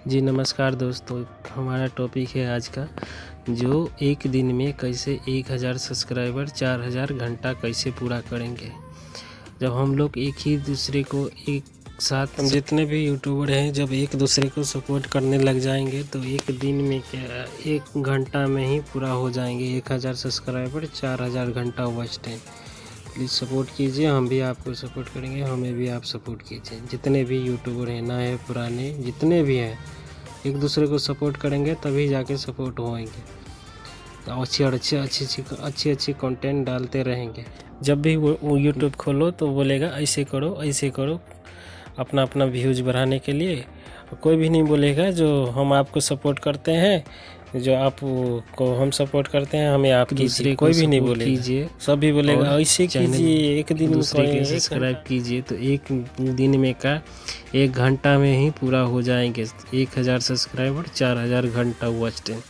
जी नमस्कार दोस्तों, हमारा टॉपिक है आज का जो एक दिन में कैसे 1000 सब्सक्राइबर 4000 घंटा कैसे पूरा करेंगे। जब हम लोग एक ही दूसरे को एक साथ हम जितने भी यूट्यूबर हैं जब एक दूसरे को सपोर्ट करने लग जाएंगे तो एक दिन में क्या 1 घंटा में ही पूरा हो जाएंगे 1000 सब्सक्राइबर 4000 घंटा वॉच टाइम। प्लीज़ सपोर्ट कीजिए, हम भी आपको सपोर्ट करेंगे, हमें भी आप सपोर्ट कीजिए। जितने भी यूट्यूबर हैं नए पुराने जितने भी हैं एक दूसरे को सपोर्ट करेंगे तभी जाके सपोर्ट होएंगे। तो अच्छी कंटेंट डालते रहेंगे। जब भी वो यूट्यूब खोलो तो बोलेगा ऐसे करो अपना व्यूज़ बढ़ाने के लिए। कोई भी नहीं बोलेगा जो हम आपको सपोर्ट करते हैं, जो आप को हम सपोर्ट करते हैं हमें आप कीजिए, कोई भी नहीं बोलेगा। सभी बोलेगा ऐसे कीजिए, एक दिन दूसरे के सब्सक्राइब कीजिए तो एक दिन में का 1 घंटा में ही पूरा हो जाएंगे 1000 सब्सक्राइबर 4000 घंटा वॉच टाइम।